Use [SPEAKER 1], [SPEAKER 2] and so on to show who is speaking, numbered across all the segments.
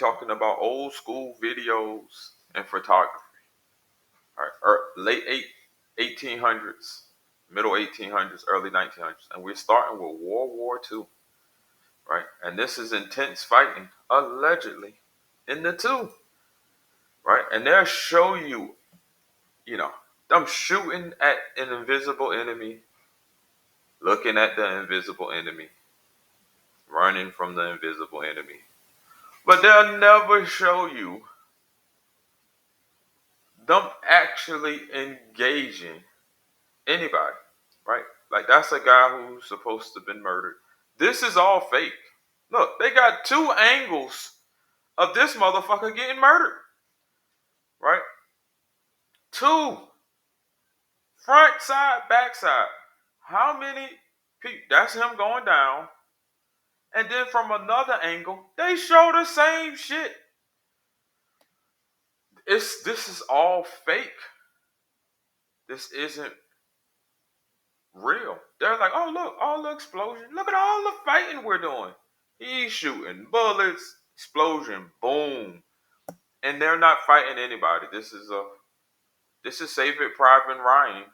[SPEAKER 1] talking about old school videos and photography. All right, late 1800s, middle 1800s, early 1900s, and we're starting with World War II, right? And this is intense fighting, allegedly, in the two, right? And they'll show you, them shooting at an invisible enemy, looking at the invisible enemy, running from the invisible enemy. But they'll never show you them actually engaging anybody, right? Like that's a guy who's supposed to have been murdered. This is all fake. Look, they got two angles of this motherfucker getting murdered, right? Two. Front side, back side. How many people? That's him going down. And then from another angle, they show the same shit. This is all fake. This isn't real. They're like, oh look, all the explosion. Look at all the fighting we're doing. He's shooting bullets, explosion, boom. And they're not fighting anybody. This is Save It Private Ryan.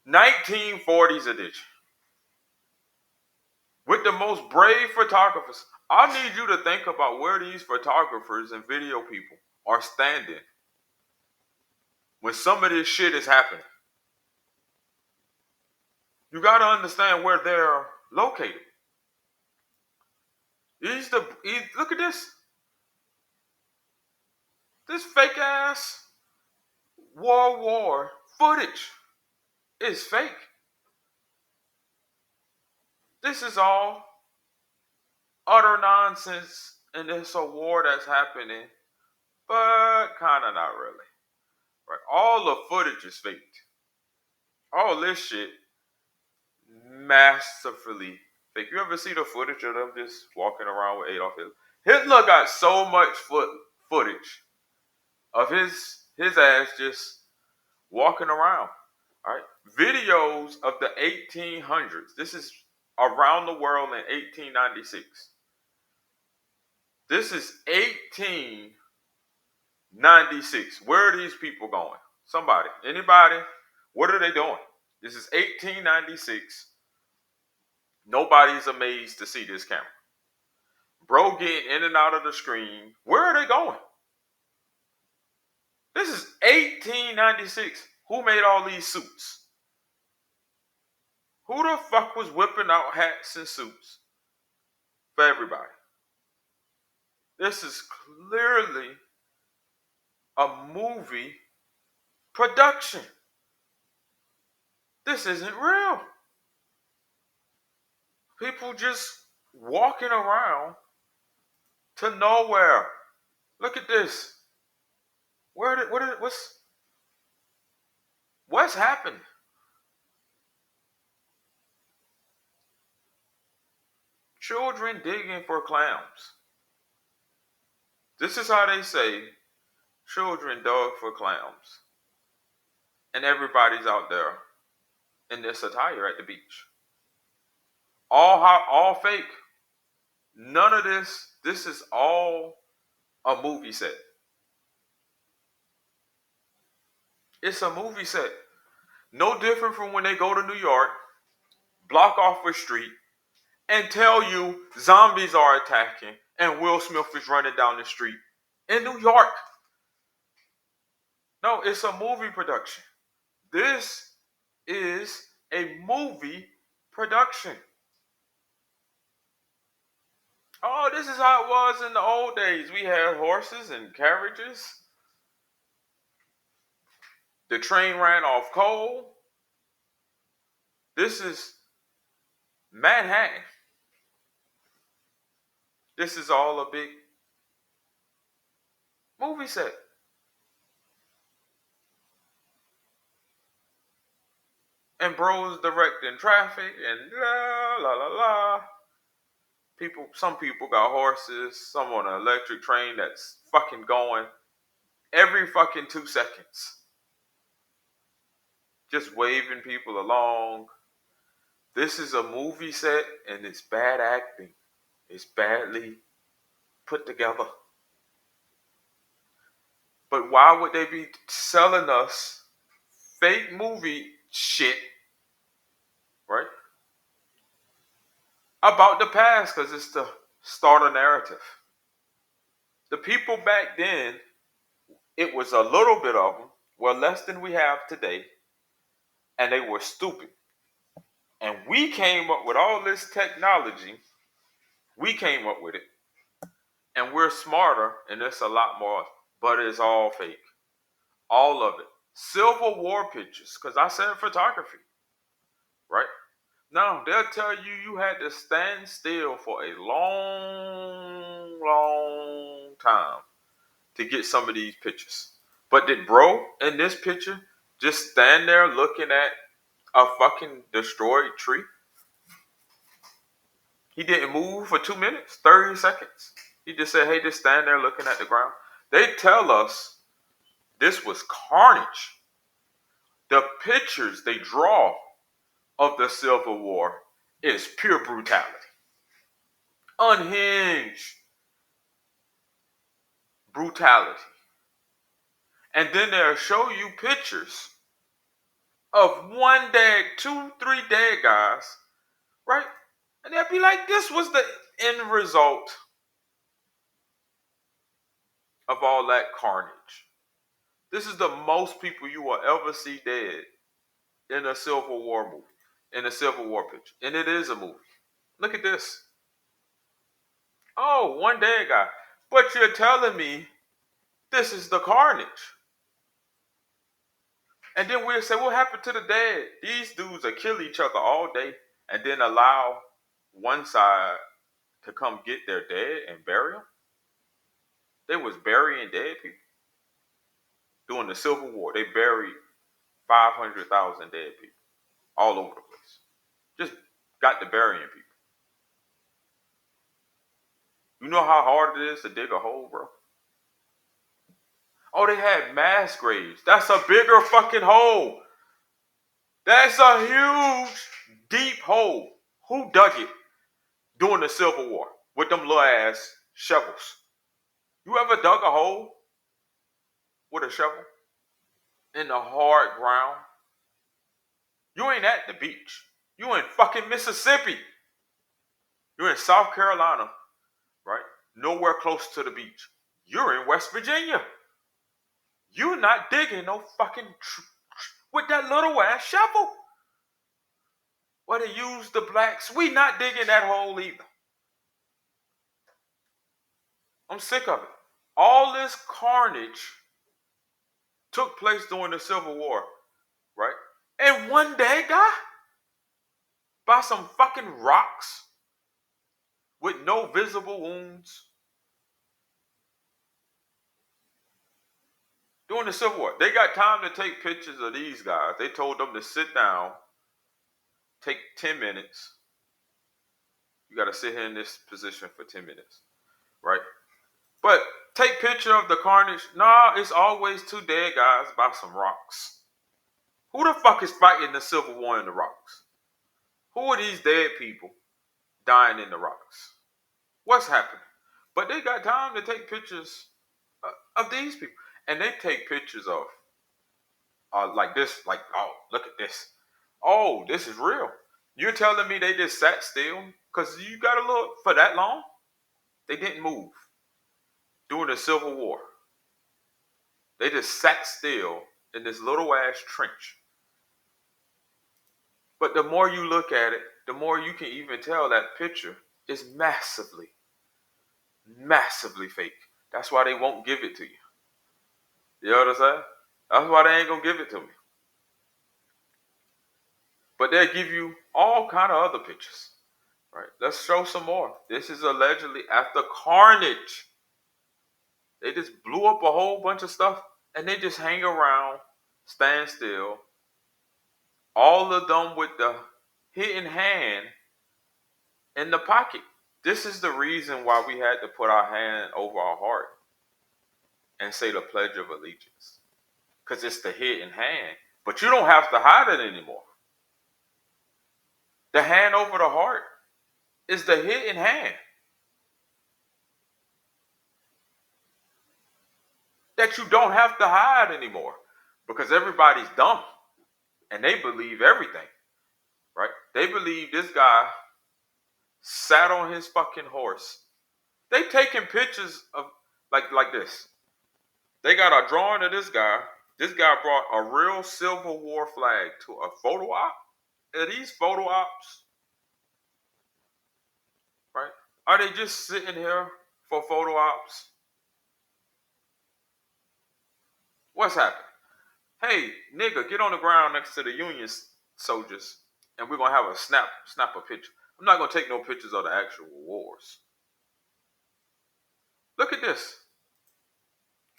[SPEAKER 1] 1940s edition. With the most brave photographers. I need you to think about where these photographers and video people are standing when some of this shit is happening. You got to understand where they're located. Look at this. This fake ass World War footage is fake. This is all utter nonsense, and it's a war that's happening, but kind of not really. Right? All the footage is faked. All this shit masterfully fake. You ever see the footage of them just walking around with Adolf Hitler? Hitler got so much footage of his ass just walking around. All right, videos of the 1800s. This is around the world in 1896. This is 1896. Where are these people going? Somebody, anybody? What are they doing? This is 1896. Nobody's amazed to see this camera. Bro getting in and out of the screen. Where are they going? This is 1896. Who made all these suits? Who the fuck was whipping out hats and suits for everybody? This is clearly a movie production. This isn't real. People just walking around to nowhere. Look at this. What's happened? Children digging for clams. This is how they say children dug for clams. And everybody's out there in this attire at the beach. All fake. None of this. This is all a movie set. It's a movie set. No different from when they go to New York, block off a street, and tell you zombies are attacking and Will Smith is running down the street in New York. No, it's a movie production. This is a movie production. Oh, this is how it was in the old days. We had horses and carriages. The train ran off coal. This is Manhattan. This is all a big movie set. And bros directing traffic and la la la la. Some people got horses, some on an electric train that's fucking going every fucking 2 seconds. Just waving people along. This is a movie set and it's bad acting. It's badly put together. But why would they be selling us fake movie shit, right? About the past, because it's the start of narrative. The people back then, it was a little bit of them, well, less than we have today, and they were stupid. And we came up with all this technology. We came up with it, and we're smarter, and it's a lot more, but it's all fake. All of it. Civil War pictures, because I said photography, right? Now, they'll tell you you had to stand still for a long, long time to get some of these pictures. But did bro in this picture just stand there looking at a fucking destroyed tree? He didn't move for 2 minutes, 30 seconds. He just said, hey, just stand there looking at the ground. They tell us this was carnage. The pictures they draw of the Civil War is pure brutality. Unhinged brutality. And then they'll show you pictures of one dead, 2, 3 dead guys, right? And they'll be like, this was the end result of all that carnage. This is the most people you will ever see dead in a Civil War movie, in a Civil War picture. And it is a movie. Look at this. Oh, one dead guy. But you're telling me this is the carnage. And then we'll say, what happened to the dead? These dudes will kill each other all day and then allow one side to come get their dead and bury them. They was burying dead people. During the Civil War, they buried 500,000 dead people all over the place. Just got to burying people. You know how hard it is to dig a hole, bro? Oh, they had mass graves. That's a bigger fucking hole. That's a huge, deep hole. Who dug it during the Civil War with them little ass shovels? You ever dug a hole with a shovel in the hard ground? You ain't at the beach. You in fucking Mississippi. You're in South Carolina, right? Nowhere close to the beach. You're in West Virginia. You're not digging no fucking with that little ass shovel. Where they use the blacks. We not digging that hole either. I'm sick of it. All this carnage took place during the Civil War, right? And one dead guy by some fucking rocks with no visible wounds. During the Civil War, they got time to take pictures of these guys. They told them to sit down, take 10 minutes. You got to sit here in this position for 10 minutes, right? But take picture of the carnage. Nah, it's always 2 dead guys by some rocks. Who the fuck is fighting the Civil War in the rocks? Who are these dead people dying in the rocks? What's happening? But they got time to take pictures of these people. And they take pictures of like this, like, oh, look at this. Oh, this is real. You're telling me they just sat still? Because you got to look for that long? They didn't move during the Civil War. They just sat still in this little ass trench. But the more you look at it, the more you can even tell that picture is massively, massively fake. That's why they won't give it to you. You know what I'm saying? That's why they ain't gonna give it to me. But they'll give you all kind of other pictures. Right? Let's show some more. This is allegedly after carnage. They just blew up a whole bunch of stuff and they just hang around, stand still. All of them with the hidden hand in the pocket. This is the reason why we had to put our hand over our heart and say the Pledge of Allegiance. Because it's the hidden hand. But you don't have to hide it anymore. The hand over the heart is the hidden hand. that you don't have to hide anymore because everybody's dumb and they believe everything, right? They believe this guy sat on his fucking horse. They taking pictures of like this. They got a drawing of this guy. This guy brought a real Civil War flag to a photo op. Are these photo ops, right? Are they just sitting here for photo ops? What's happening? Hey, nigga, get on the ground next to the Union soldiers, and we're gonna have a snap a picture. I'm not gonna take no pictures of the actual wars. Look at this.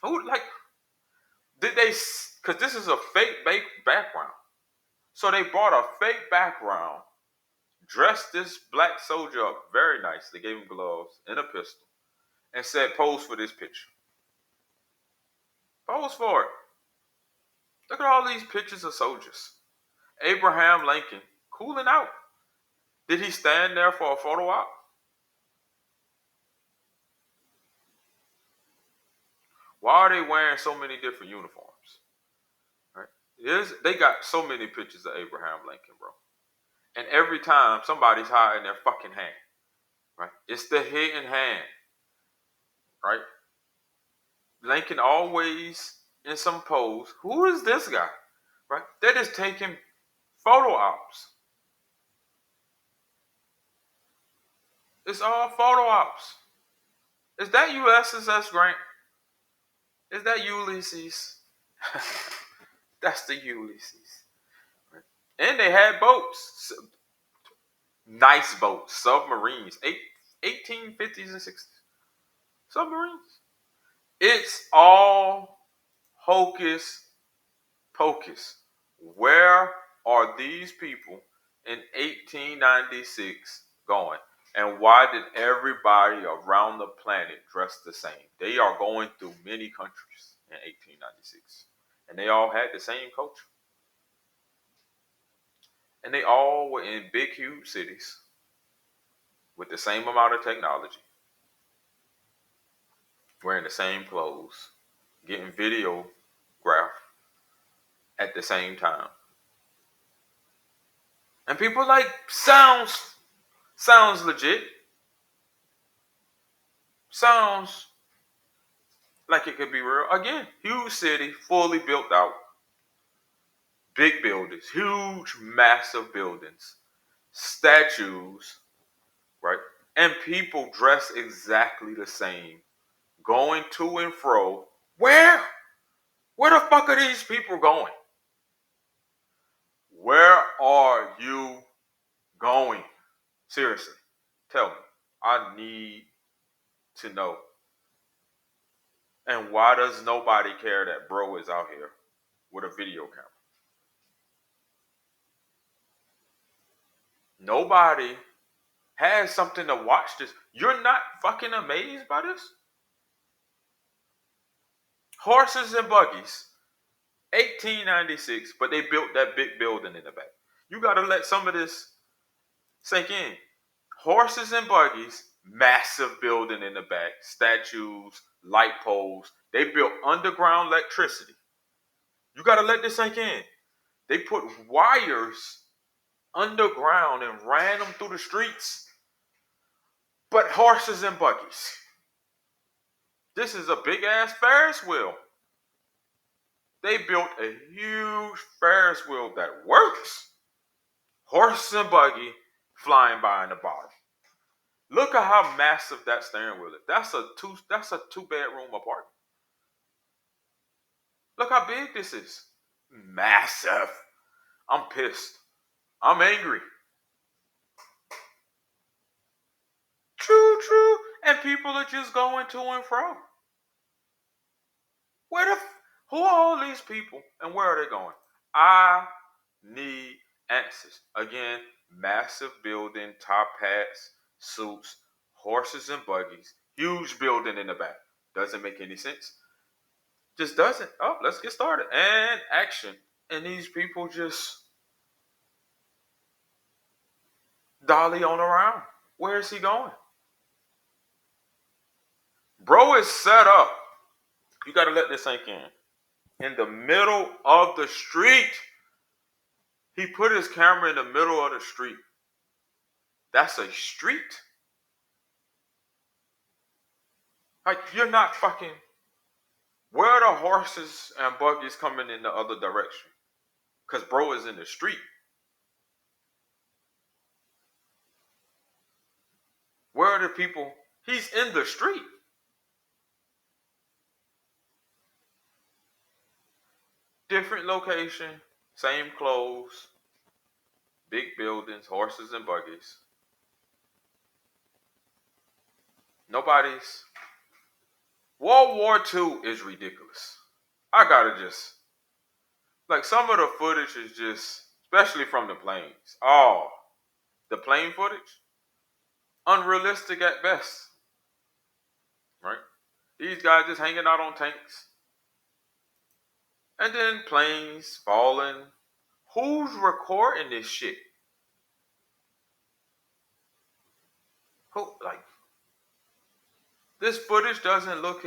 [SPEAKER 1] Who like did they? Because this is a fake background. So they brought a fake background, dressed this black soldier up very nice. They gave him gloves and a pistol, and said, "Pose for this picture. Pose for it." Look at all these pictures of soldiers. Abraham Lincoln cooling out. Did he stand there for a photo op? Why are they wearing so many different uniforms? Right? They got so many pictures of Abraham Lincoln, bro. And every time somebody's hiding their fucking hand. Right? It's the hidden hand. Right? Lincoln always in some pose. Who is this guy? Right? They're just taking photo ops. It's all photo ops. Is that USS Grant? Is that Ulysses? That's the Ulysses. Right? And they had boats. Nice boats. Submarines. 1850s and 60s. Submarines. It's all hocus pocus. Where are these people in 1896 going? And why did everybody around the planet dress the same? They are going through many countries in 1896. And they all had the same culture. And they all were in big, huge cities with the same amount of technology, wearing the same clothes, getting videographed at the same time. And people like, sounds legit. Sounds like it could be real. Again, huge city, fully built out. Big buildings, huge, massive buildings, statues, right? And people dressed exactly the same, going to and fro. Where? Where the fuck are these people going? Where are you going? Seriously, tell me. I need to know. And why does nobody care that bro is out here with a video camera? Nobody has something to watch this. You're not fucking amazed by this? Horses and buggies, 1896, but they built that big building in the back. You got to let some of this sink in. Horses and buggies, massive building in the back, statues, light poles. They built underground electricity. You got to let this sink in. They put wires underground and ran them through the streets. But horses and buggies. This is a big ass Ferris wheel. They built a huge Ferris wheel that works. Horses and buggy flying by in the bottom. Look at how massive that steering wheel is. That's a two bedroom apartment. Look how big this is. Massive. I'm pissed. I'm angry. True. And people are just going to and fro. Who are all these people and where are they going? I need answers. Again, massive building, top hats, suits, horses and buggies, huge building in the back. Doesn't make any sense. Just doesn't. Oh, let's get started. And action. And these people just dolly on around. Where is he going? Bro is set up You got to let this sink in. In the middle of the street. He put his camera in the middle of the street. That's a street. Like, you're not fucking. Where are the horses and buggies coming in the other direction? Because bro is in the street. Where are the people? He's in the street. Different location, same clothes, big buildings, horses and buggies. Nobody's. World War II is ridiculous. I gotta just. Like, some of the footage is just, especially from the planes. Oh, the plane footage? Unrealistic at best. Right? These guys just hanging out on tanks. And then planes falling. Who's recording this shit? Who, like, this footage doesn't look